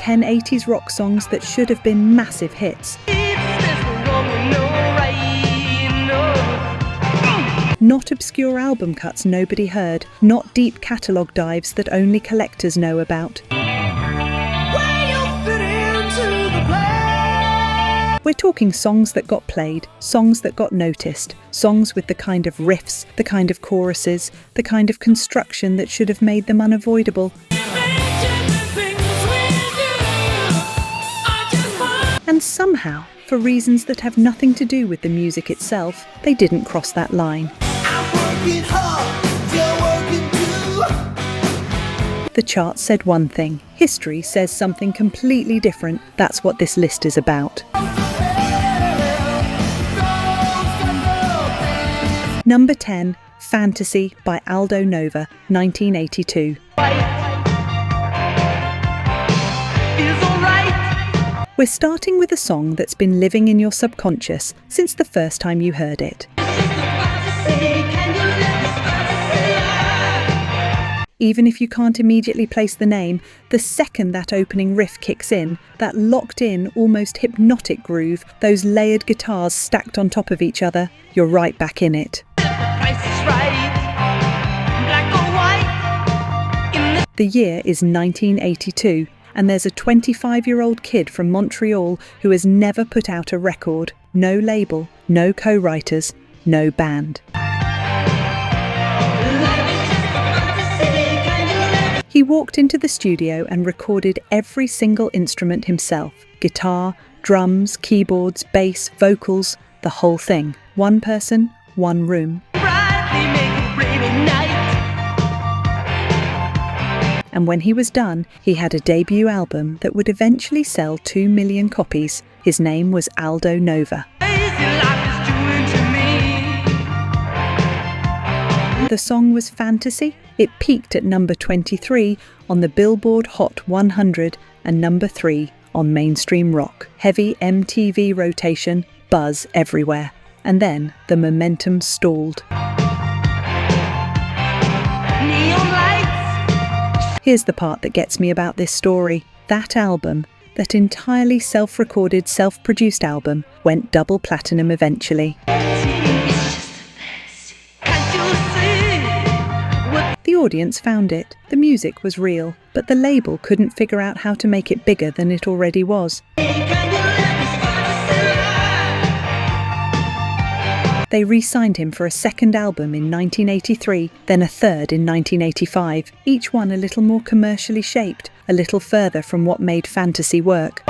10 80s rock songs that should have been massive hits. Not obscure album cuts nobody heard, not deep catalogue dives that only collectors know about. We're talking songs that got played, songs that got noticed, songs with the kind of riffs, the kind of choruses, the kind of construction that should have made them unavoidable. And somehow, for reasons that have nothing to do with the music itself, they didn't cross that line. The chart said one thing, history says something completely different. That's what this list is about. Number 10, Fantasy by Aldo Nova, 1982. We're starting with a song that's been living in your subconscious since the first time you heard it. Even if you can't immediately place the name, the second that opening riff kicks in, that locked-in, almost hypnotic groove, those layered guitars stacked on top of each other, you're right back in it. The year is 1982, and there's a 25-year-old kid from Montreal who has never put out a record, no label, no co-writers, no band. He walked into the studio and recorded every single instrument himself. Guitar, drums, keyboards, bass, vocals, the whole thing. One person, one room. And when he was done, he had a debut album that would eventually sell 2 million copies. His name was Aldo Nova. The song was Fantasy. It peaked at number 23 on the Billboard Hot 100 and number 3 on mainstream rock. Heavy MTV rotation, buzz everywhere. And then the momentum stalled. Here's the part that gets me about this story. That album, that entirely self-recorded, self-produced album, went double platinum eventually. The audience found it. The music was real, but the label couldn't figure out how to make it bigger than it already was. They re-signed him for a second album in 1983, then a third in 1985, each one a little more commercially shaped, a little further from what made Fantasy work.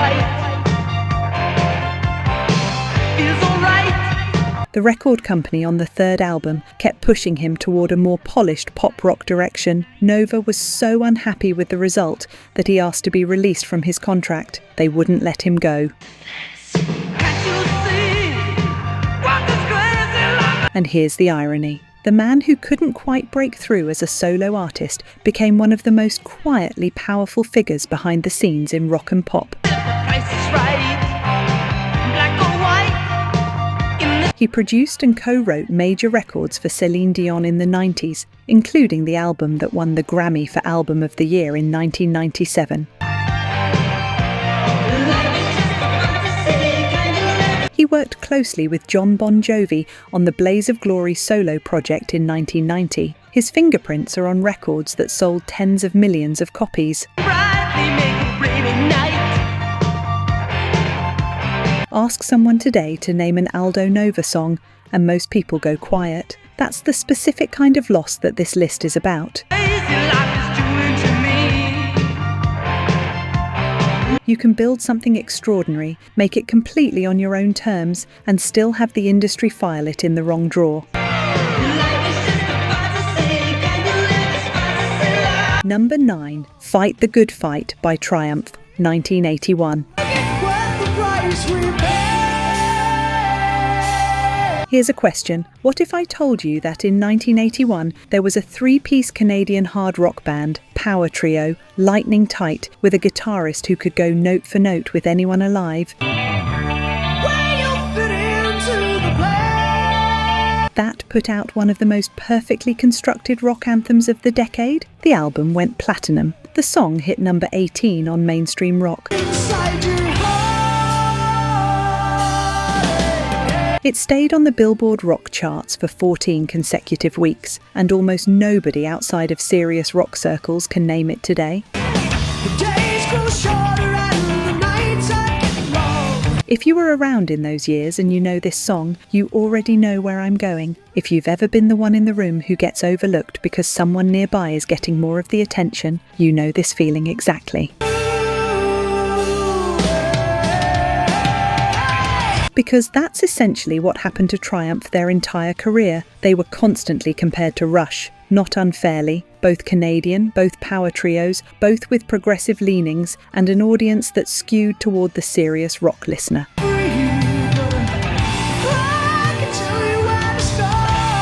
The record company on the third album kept pushing him toward a more polished pop rock direction. Nova was so unhappy with the result that he asked to be released from his contract. They wouldn't let him go. And here's the irony. The man who couldn't quite break through as a solo artist became one of the most quietly powerful figures behind the scenes in rock and pop. He produced and co-wrote major records for Celine Dion in the 90s, including the album that won the Grammy for Album of the Year in 1997. He worked closely with Jon Bon Jovi on the Blaze of Glory solo project in 1990. His fingerprints are on records that sold tens of millions of copies. Ask someone today to name an Aldo Nova song, and most people go quiet. That's the specific kind of loss that this list is about. You can build something extraordinary, make it completely on your own terms, and still have the industry file it in the wrong drawer. Number 9, Fight the Good Fight by Triumph, 1981. Here's a question. What if I told you that in 1981 there was a 3-piece Canadian hard rock band, power trio, lightning tight, with a guitarist who could go note for note with anyone alive? That put out one of the most perfectly constructed rock anthems of the decade. The album went platinum. The song hit number 18 on mainstream rock. It stayed on the Billboard rock charts for 14 consecutive weeks, and almost nobody outside of serious rock circles can name it today. If you were around in those years and you know this song, you already know where I'm going. If you've ever been the one in the room who gets overlooked because someone nearby is getting more of the attention, you know this feeling exactly. Because that's essentially what happened to Triumph their entire career. They were constantly compared to Rush, not unfairly, both Canadian, both power trios, both with progressive leanings and an audience that skewed toward the serious rock listener.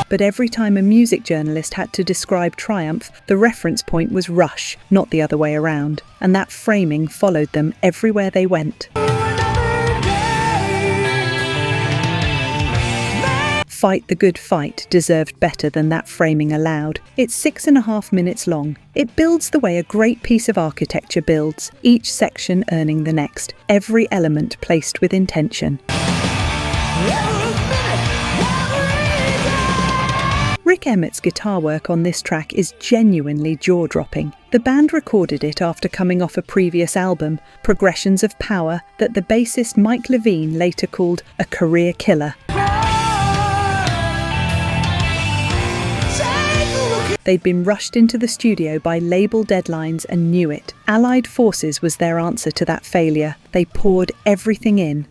But every time a music journalist had to describe Triumph, the reference point was Rush, not the other way around, and that framing followed them everywhere they went. Fight the Good Fight deserved better than that framing allowed. It's 6.5 minutes long. It builds the way a great piece of architecture builds, each section earning the next, every element placed with intention. Rick Emmett's guitar work on this track is genuinely jaw-dropping. The band recorded it after coming off a previous album, Progressions of Power, that the bassist Mike Levine later called a career killer. They'd been rushed into the studio by label deadlines and knew it. Allied Forces was their answer to that failure. They poured everything in.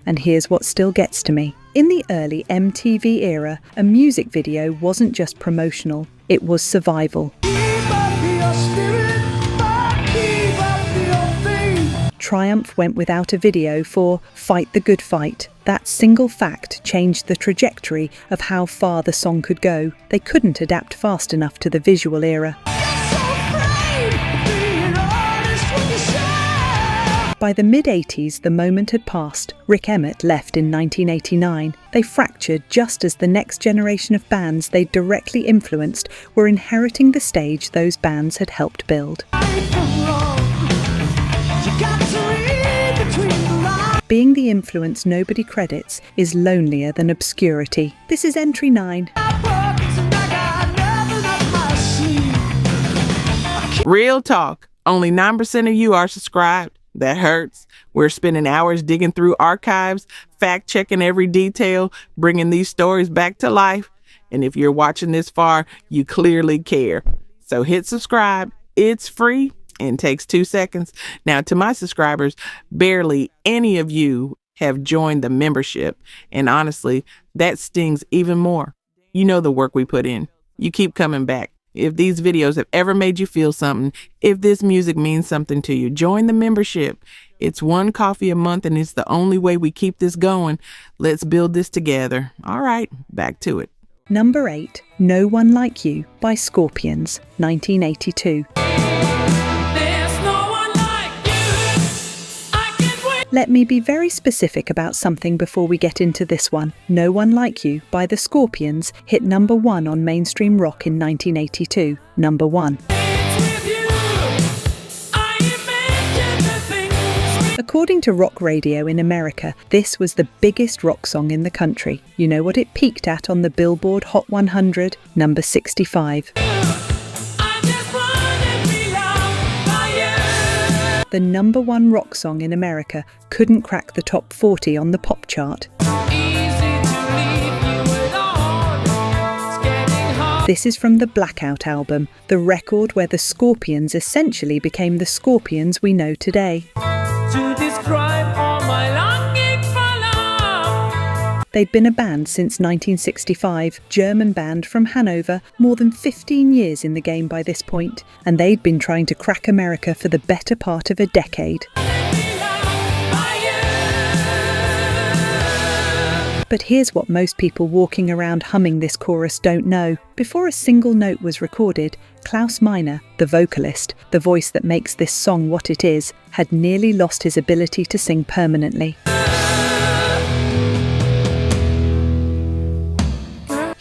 And here's what still gets to me. In the early MTV era, a music video wasn't just promotional, it was survival. Triumph went without a video for Fight the Good Fight. That single fact changed the trajectory of how far the song could go. They couldn't adapt fast enough to the visual era. By the mid-80s, the moment had passed. Rick Emmett left in 1989. They fractured just as the next generation of bands they directly influenced were inheriting the stage those bands had helped build. Being the influence nobody credits is lonelier than obscurity. This is entry 9. Real talk. Only 9% of you are subscribed. That hurts. We're spending hours digging through archives, fact-checking every detail, bringing these stories back to life. And if you're watching this far, you clearly care. So hit subscribe. It's free and takes 2 seconds. Now, to my subscribers, barely any of you have joined the membership. And honestly, that stings even more. You know the work we put in. You keep coming back. If these videos have ever made you feel something, if this music means something to you, join the membership. It's $1 coffee a month, and it's the only way we keep this going. Let's build this together. All right, back to it. Number 8, No One Like You by Scorpions, 1982. Let me be very specific about something before we get into this one. No One Like You by the Scorpions hit number 1 on mainstream rock in 1982. Number 1. According to rock radio in America, this was the biggest rock song in the country. You know what it peaked at on the Billboard Hot 100? Number 65. The number 1 rock song in America couldn't crack the top 40 on the pop chart. This is from the Blackout album, the record where the Scorpions essentially became the Scorpions we know today. They'd been a band since 1965, German band from Hanover, more than 15 years in the game by this point, and they'd been trying to crack America for the better part of a decade. But here's what most people walking around humming this chorus don't know. Before a single note was recorded, Klaus Meine, the vocalist, the voice that makes this song what it is, had nearly lost his ability to sing permanently.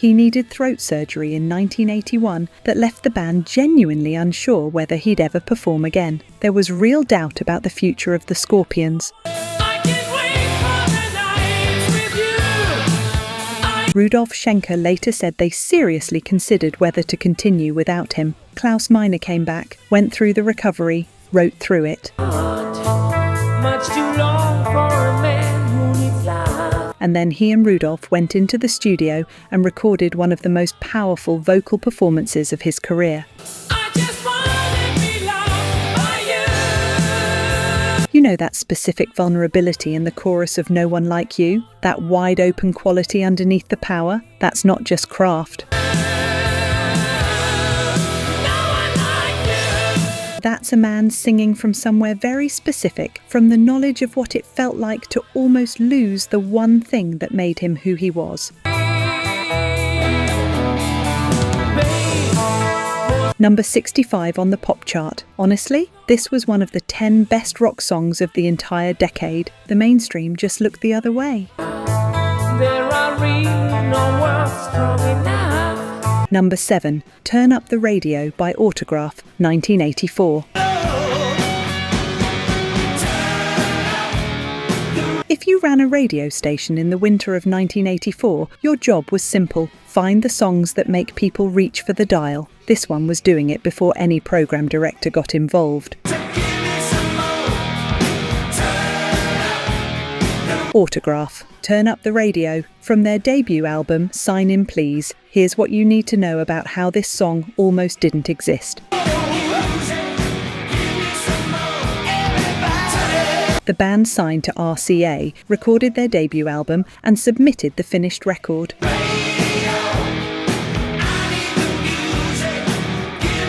He needed throat surgery in 1981 that left the band genuinely unsure whether he'd ever perform again. There was real doubt about the future of the Scorpions. Rudolf Schenker later said they seriously considered whether to continue without him. Klaus Meine came back, went through the recovery, wrote through it. Much too long for a man who needs love. And then he and Rudolf went into the studio and recorded one of the most powerful vocal performances of his career. I just wanna be loved by you. You know that specific vulnerability in the chorus of No One Like You? That wide open quality underneath the power? That's not just craft. That's a man singing from somewhere very specific, from the knowledge of what it felt like to almost lose the one thing that made him who he was. Number 65 on the pop chart. Honestly, this was one of the 10 best rock songs of the entire decade. The mainstream just looked the other way. There are really no words strong enough. Number 7, Turn Up the Radio by Autograph, 1984. If you ran a radio station in the winter of 1984, your job was simple: find the songs that make people reach for the dial. This one was doing it before any program director got involved. Autograph, Turn Up the Radio. From their debut album, Sign In Please, here's what you need to know about how this song almost didn't exist. The band signed to RCA, recorded their debut album, and submitted the finished record.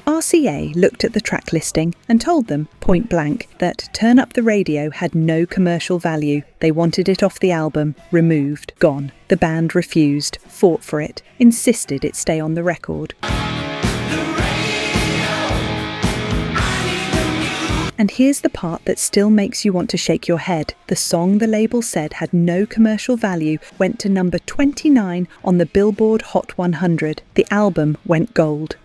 RCA looked at the track listing and told them, point blank, that Turn Up the Radio had no commercial value. They wanted it off the album, removed, gone. The band refused, fought for it, insisted it stay on the record. And here's the part that still makes you want to shake your head. The song the label said had no commercial value went to number 29 on the Billboard Hot 100. The album went gold.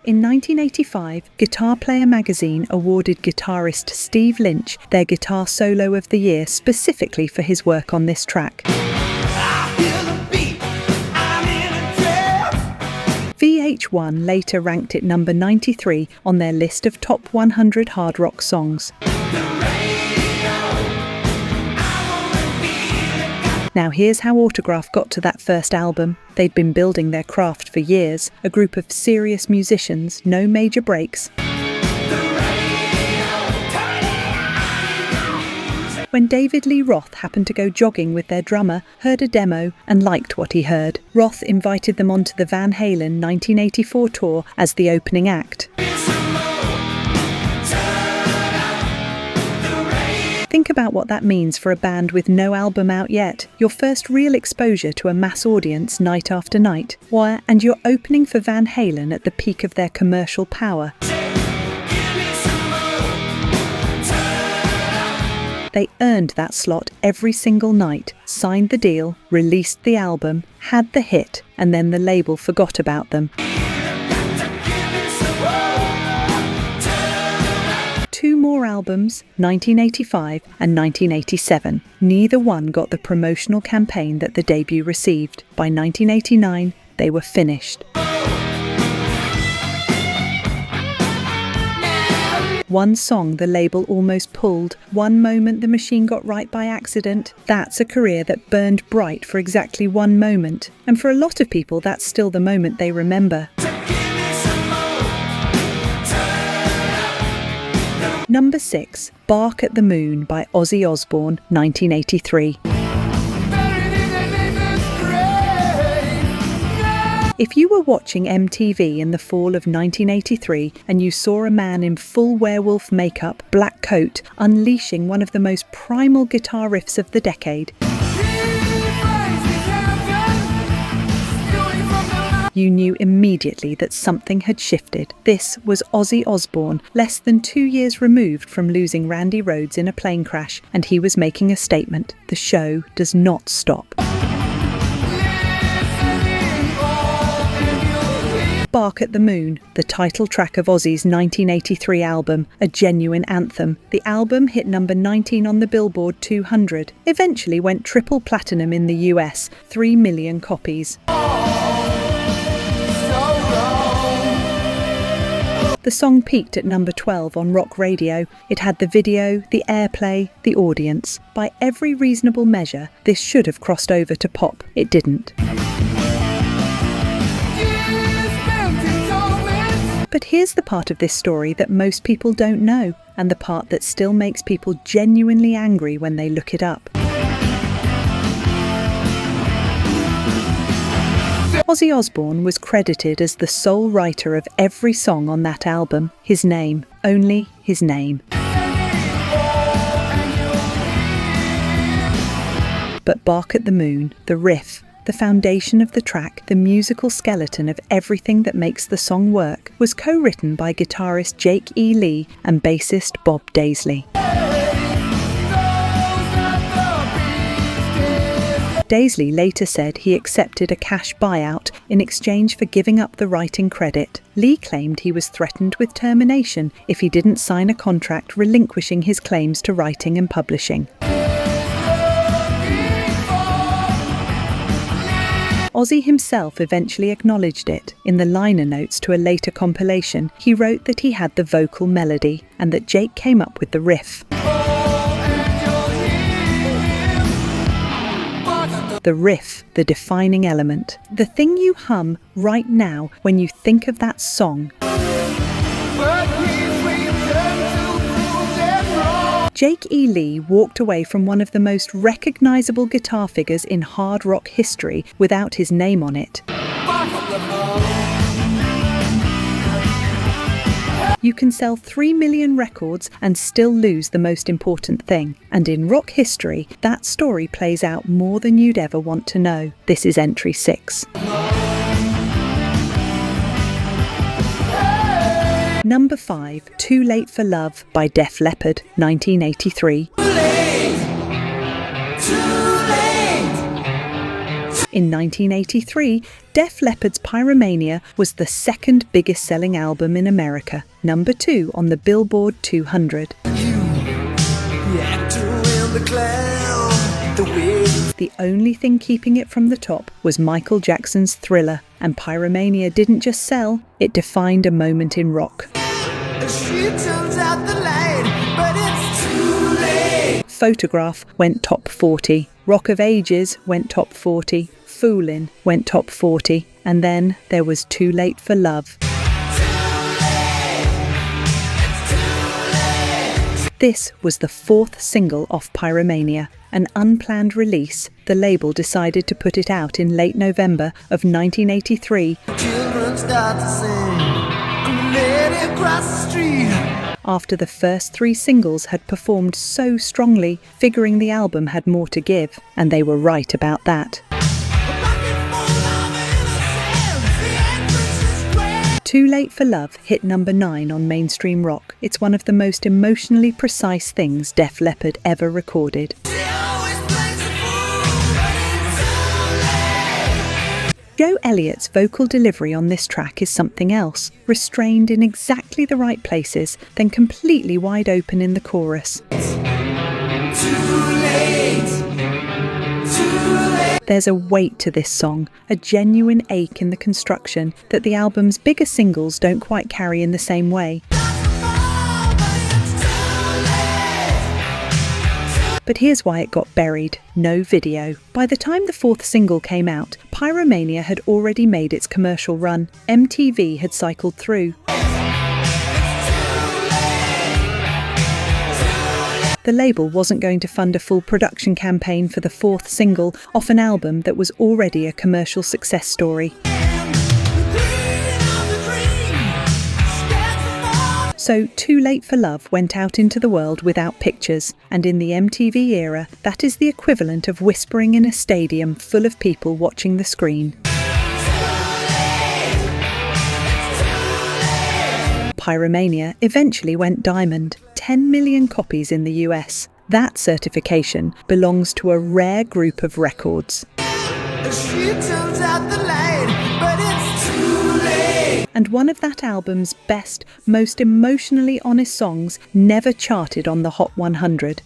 In 1985, Guitar Player magazine awarded guitarist Steve Lynch their Guitar Solo of the Year specifically for his work on this track. VH1 later ranked it number 93 on their list of top 100 hard rock songs. Now here's how Autograph got to that first album. They'd been building their craft for years, a group of serious musicians, no major breaks. When David Lee Roth happened to go jogging with their drummer, heard a demo and liked what he heard, Roth invited them onto the Van Halen 1984 tour as the opening act. Think about what that means for a band with no album out yet, your first real exposure to a mass audience night after night. Why, and you're opening for Van Halen at the peak of their commercial power. They earned that slot every single night, signed the deal, released the album, had the hit, and then the label forgot about them. Two more albums, 1985 and 1987. Neither one got the promotional campaign that the debut received. By 1989, they were finished. One song the label almost pulled, one moment the machine got right by accident. That's a career that burned bright for exactly one moment. And for a lot of people, that's still the moment they remember. Number 6, Bark at the Moon by Ozzy Osbourne, 1983. If you were watching MTV in the fall of 1983 and you saw a man in full werewolf makeup, black coat, unleashing one of the most primal guitar riffs of the decade, you knew immediately that something had shifted. This was Ozzy Osbourne, less than 2 years removed from losing Randy Rhoads in a plane crash, and he was making a statement. The show does not stop. Bark at the Moon, the title track of Ozzy's 1983 album, a genuine anthem. The album hit number 19 on the Billboard 200, eventually went triple platinum in the US, 3 million copies. The song peaked at number 12 on rock radio. It had the video, the airplay, the audience. By every reasonable measure, this should have crossed over to pop. It didn't. But here's the part of this story that most people don't know, and the part that still makes people genuinely angry when they look it up. Ozzy Osbourne was credited as the sole writer of every song on that album. His name, only his name. But Bark at the Moon, the riff, the foundation of the track, the musical skeleton of everything that makes the song work, was co-written by guitarist Jake E. Lee and bassist Bob Daisley. Daisley later said he accepted a cash buyout in exchange for giving up the writing credit. Lee claimed he was threatened with termination if he didn't sign a contract relinquishing his claims to writing and publishing. Ozzy himself eventually acknowledged it. In the liner notes to a later compilation, he wrote that he had the vocal melody and that Jake came up with the riff. The riff, the defining element, the thing you hum right now when you think of that song. Jake E. Lee walked away from one of the most recognisable guitar figures in hard rock history without his name on it. You can sell 3 million records and still lose the most important thing. And in rock history, that story plays out more than you'd ever want to know. This is entry 6. Number 5, Too Late for Love by Def Leppard, 1983. In 1983, Def Leppard's Pyromania was the second biggest selling album in America, number 2 on the Billboard 200. The only thing keeping it from the top was Michael Jackson's Thriller, and Pyromania didn't just sell, it defined a moment in rock. She turns out the light, but it's too late. Photograph went top 40, Rock of Ages went top 40, Foolin' went top 40, and then there was Too Late for Love. This was the 4th single off Pyromania, an unplanned release. The label decided to put it out in late November of 1983. Children start to sing, across the street. After the first 3 singles had performed so strongly, figuring the album had more to give, and they were right about that. Too Late for Love hit number 9 on mainstream rock. It's one of the most emotionally precise things Def Leppard ever recorded. Joe Elliott's vocal delivery on this track is something else, restrained in exactly the right places, then completely wide open in the chorus. There's a weight to this song, a genuine ache in the construction that the album's bigger singles don't quite carry in the same way. But here's why it got buried: no video. By the time the 4th single came out, Pyromania had already made its commercial run. MTV had cycled through. The label wasn't going to fund a full production campaign for the 4th single off an album that was already a commercial success story. So Too Late for Love went out into the world without pictures, and in the MTV era, that is the equivalent of whispering in a stadium full of people watching the screen. Pyromania eventually went diamond, 10 million copies in the US. That certification belongs to a rare group of records. She turns out the light, but it's too late. And one of that album's best, most emotionally honest songs never charted on the Hot 100.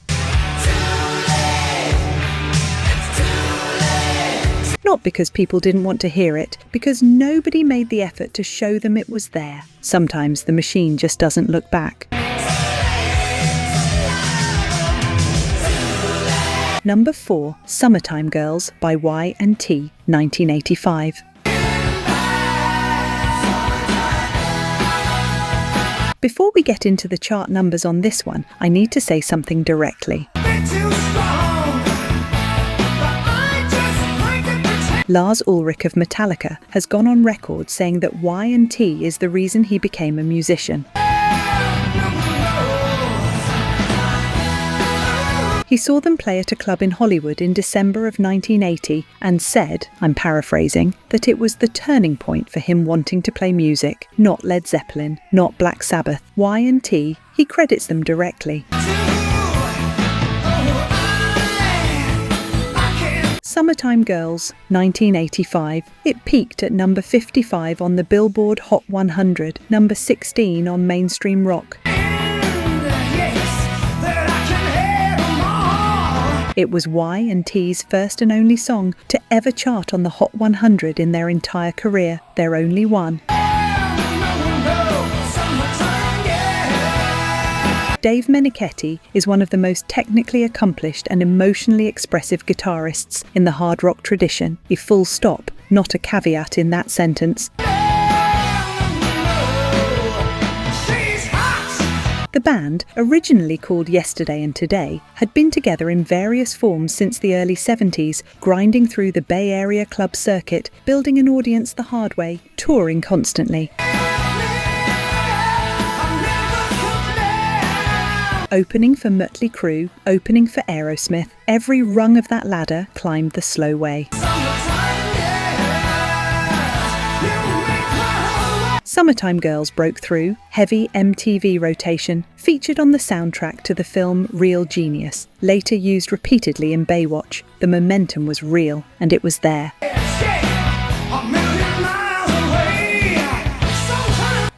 Not because people didn't want to hear it, because nobody made the effort to show them it was there. Sometimes the machine just doesn't look back. Number 4, Summertime Girls by Y&T, 1985. Before we get into the chart numbers on this one, I need to say something directly. Lars Ulrich of Metallica has gone on record saying that Y&T is the reason he became a musician. He saw them play at a club in Hollywood in December of 1980 and said, I'm paraphrasing, that it was the turning point for him wanting to play music, not Led Zeppelin, not Black Sabbath. Y&T, he credits them directly. Summertime Girls, 1985. It peaked at number 55 on the Billboard Hot 100, number 16 on mainstream rock. It was Y&T's first and only song to ever chart on the Hot 100 in their entire career, their only one. Dave Meniketti is one of the most technically accomplished and emotionally expressive guitarists in the hard rock tradition. A full stop, not a caveat in that sentence. The band, originally called Yesterday and Today, had been together in various forms since the early 70s, grinding through the Bay Area club circuit, building an audience the hard way, touring constantly. Opening for Mötley Crüe, opening for Aerosmith, every rung of that ladder climbed the slow way. Summertime Girls broke through, heavy MTV rotation, featured on the soundtrack to the film Real Genius, later used repeatedly in Baywatch. The momentum was real, and it was there.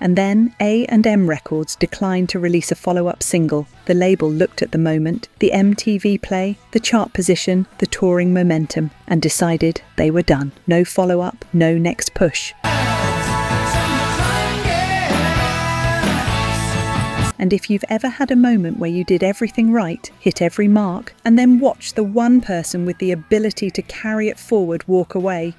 And then A&M Records declined to release a follow-up single. The label looked at the moment, the MTV play, the chart position, the touring momentum, and decided they were done. No follow-up, no next push. And if you've ever had a moment where you did everything right, hit every mark, and then watch the one person with the ability to carry it forward walk away,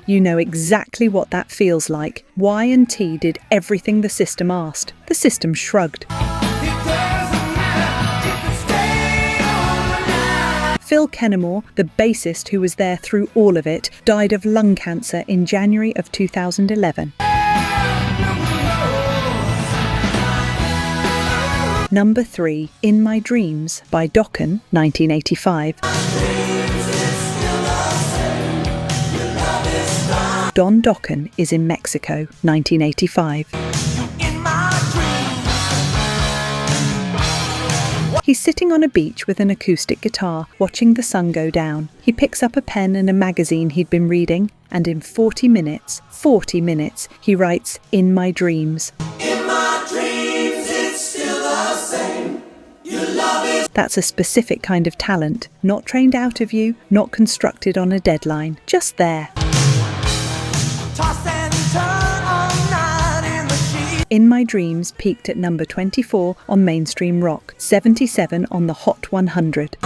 you know exactly what that feels like. Y&T did everything the system asked. The system shrugged. Phil Kennemore, the bassist who was there through all of it, died of lung cancer in January of 2011. Number 3, In My Dreams by Dokken, 1985. Don Dokken is in Mexico, 1985. He's sitting on a beach with an acoustic guitar, watching the sun go down. He picks up a pen and a magazine he'd been reading, and in 40 minutes, he writes, In My Dreams. In my dreams, it's still the same. Your love is... That's a specific kind of talent, not trained out of you, not constructed on a deadline, just there. Toss and turn all night in the sheet. In My Dreams peaked at number 24 on mainstream rock, 77 on the Hot 100.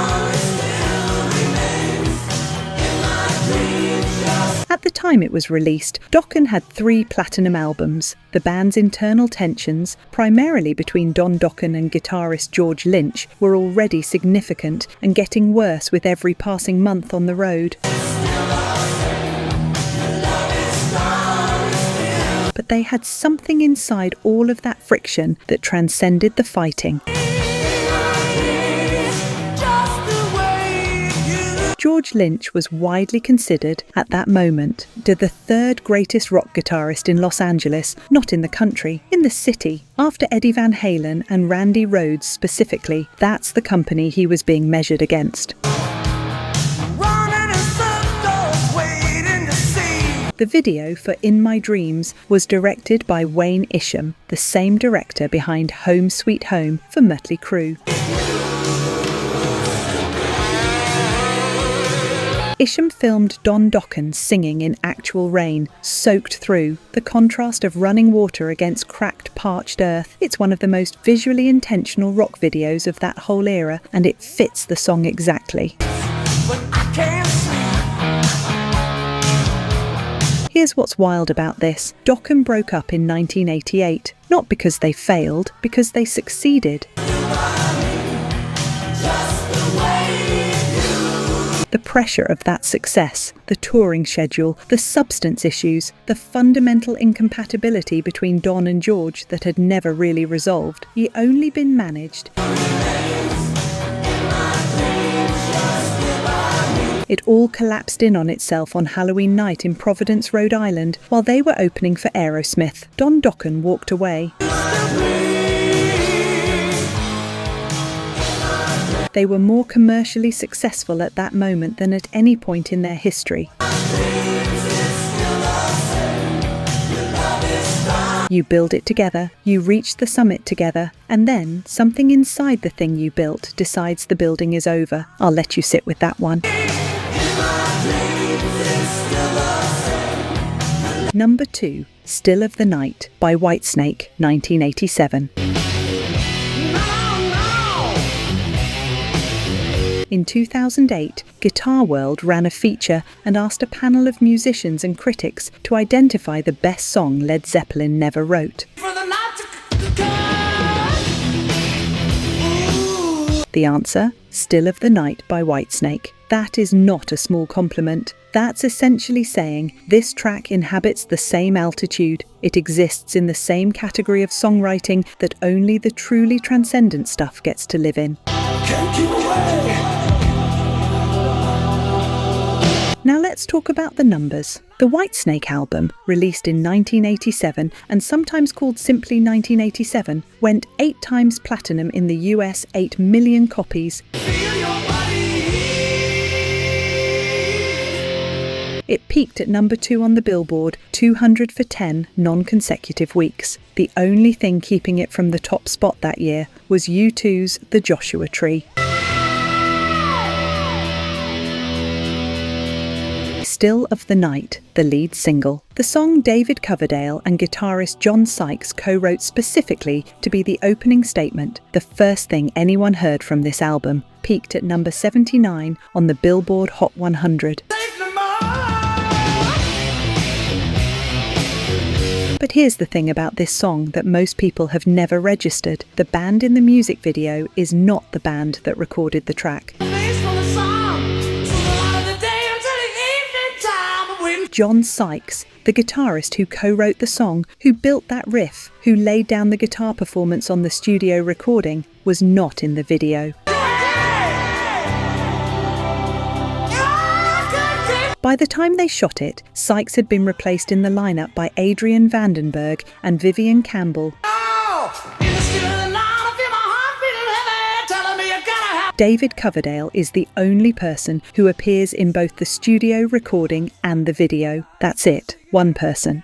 At the time it was released, Dokken had 3 platinum albums. The band's internal tensions, primarily between Don Dokken and guitarist George Lynch, were already significant and getting worse with every passing month on the road. But they had something inside all of that friction that transcended the fighting. George Lynch was widely considered, at that moment, the third greatest rock guitarist in Los Angeles, not in the country, in the city. After Eddie Van Halen and Randy Rhoads specifically, that's the company he was being measured against. The video for In My Dreams was directed by Wayne Isham, the same director behind Home Sweet Home for Mötley Crüe. Isham filmed Don Dokken singing in actual rain, soaked through, the contrast of running water against cracked, parched earth. It's one of the most visually intentional rock videos of that whole era, and it fits the song exactly. Here's what's wild about this. Dokken broke up in 1988, not because they failed, because they succeeded. The pressure of that success, the touring schedule, the substance issues, the fundamental incompatibility between Don and George that had never really resolved, yet only been managed. It all collapsed in on itself on Halloween night in Providence, Rhode Island, while they were opening for Aerosmith. Don Dokken walked away. They were more commercially successful at that moment than at any point in their history. You build it together, you reach the summit together, and then something inside the thing you built decides the building is over. I'll let you sit with that one. Number 2, Still of the Night by Whitesnake, 1987. In 2008, Guitar World ran a feature and asked a panel of musicians and critics to identify the best song Led Zeppelin never wrote. The answer? Still of the Night by Whitesnake. That is not a small compliment. That's essentially saying this track inhabits the same altitude. It exists in the same category of songwriting that only the truly transcendent stuff gets to live in. Can't keep away. Now let's talk about the numbers. The Whitesnake album, released in 1987 and sometimes called simply 1987, went 8 times platinum in the US, 8 million copies. It peaked at number 2 on the Billboard 200 for 10 non-consecutive weeks. The only thing keeping it from the top spot that year was U2's The Joshua Tree. Still of the Night, the lead single. The song David Coverdale and guitarist John Sykes co-wrote specifically to be the opening statement, the first thing anyone heard from this album, peaked at number 79 on the Billboard Hot 100. But here's the thing about this song that most people have never registered. The band in the music video is not the band that recorded the track. John Sykes, the guitarist who co-wrote the song, who built that riff, who laid down the guitar performance on the studio recording, was not in the video. By the time they shot it, Sykes had been replaced in the lineup by Adrian Vandenberg and Vivian Campbell. David Coverdale is the only person who appears in both the studio recording and the video. That's it, one person.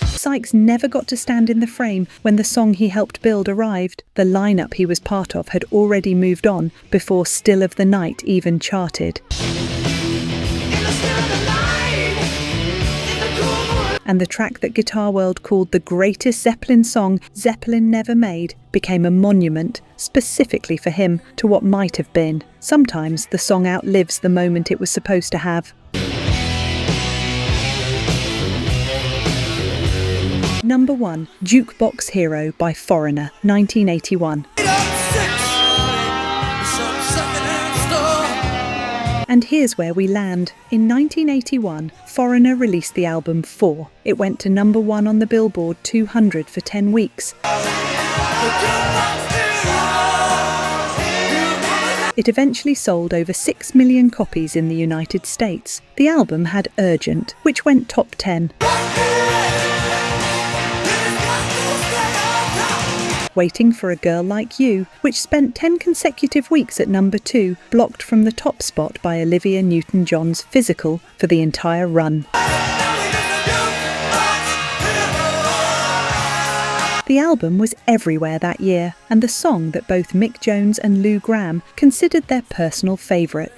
Sykes never got to stand in the frame when the song he helped build arrived. The lineup he was part of had already moved on before Still of the Night even charted. And the track that Guitar World called the greatest Zeppelin song Zeppelin never made became a monument, specifically for him, to what might have been. Sometimes the song outlives the moment it was supposed to have. Number 1, Jukebox Hero by Foreigner, 1981. And here's where we land. In 1981, Foreigner released the album 4. It went to number 1 on the Billboard 200 for 10 weeks. It eventually sold over 6 million copies in the United States. The album had Urgent, which went top 10. Waiting for a Girl Like You, which spent 10 consecutive weeks at number 2, blocked from the top spot by Olivia Newton-John's Physical for the entire run. The album was everywhere that year, and the song that both Mick Jones and Lou Gramm considered their personal favourite.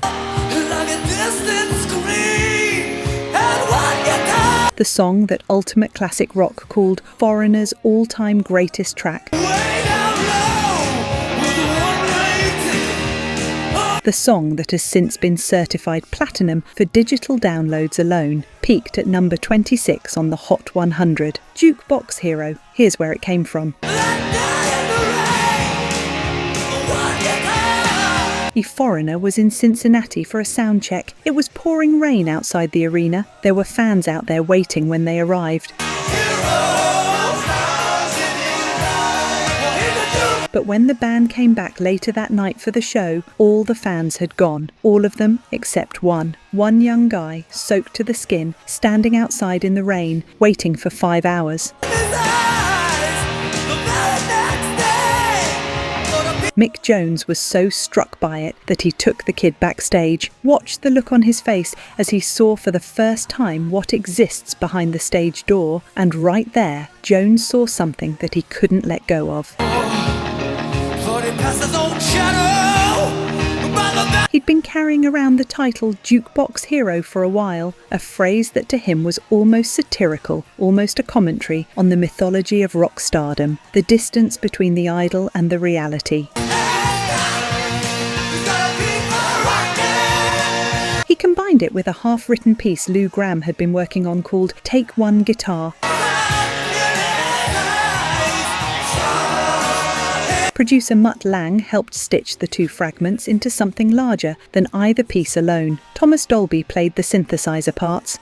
The song that Ultimate Classic Rock called Foreigner's all-time greatest track. The song that has since been certified platinum for digital downloads alone peaked at number 26 on the Hot 100. Jukebox Hero. Here's where it came from. The Foreigner was in Cincinnati for a sound check. It was pouring rain outside the arena. There were fans out there waiting when they arrived. But when the band came back later that night for the show, all the fans had gone. All of them except one. One young guy, soaked to the skin, standing outside in the rain, waiting for 5 hours. Mick Jones was so struck by it that he took the kid backstage. Watch the look on his face as he saw for the first time what exists behind the stage door, and right there, Jones saw something that he couldn't let go of. He'd been carrying around the title Jukebox Hero for a while, a phrase that to him was almost satirical, almost a commentary on the mythology of rock stardom, the distance between the idol and the reality. He combined it with a half-written piece Lou Gramm had been working on called Take One Guitar. Producer Mutt Lange helped stitch the two fragments into something larger than either piece alone. Thomas Dolby played the synthesizer parts.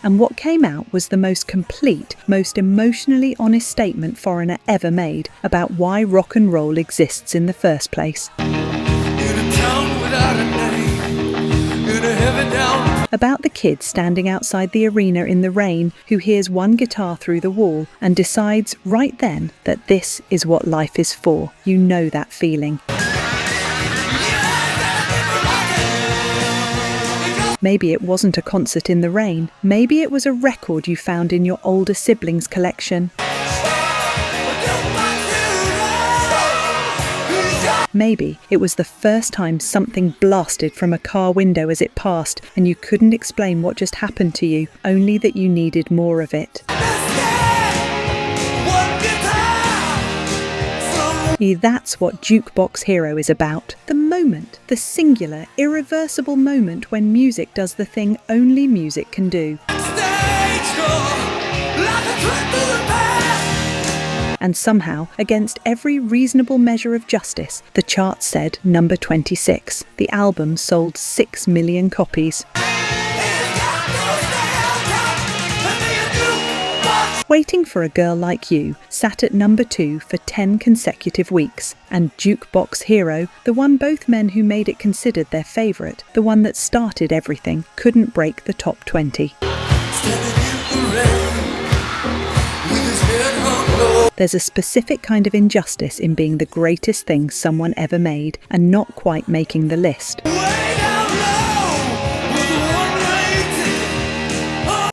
And what came out was the most complete, most emotionally honest statement Foreigner ever made about why rock and roll exists in the first place. About the kid standing outside the arena in the rain who hears one guitar through the wall and decides right then that this is what life is for. You know that feeling. Maybe it wasn't a concert in the rain. Maybe it was a record you found in your older siblings' collection. Maybe it was the first time something blasted from a car window as it passed and you couldn't explain what just happened to you, only that you needed more of it. That's what Jukebox Hero is about. The moment, the singular, irreversible moment when music does the thing only music can do. And somehow, against every reasonable measure of justice, the chart said number 26. The album sold 6 million copies. Waiting for a Girl Like You sat at number 2 for 10 consecutive weeks, and Jukebox Hero, the one both men who made it considered their favourite, the one that started everything, couldn't break the top 20. There's a specific kind of injustice in being the greatest thing someone ever made and not quite making the list.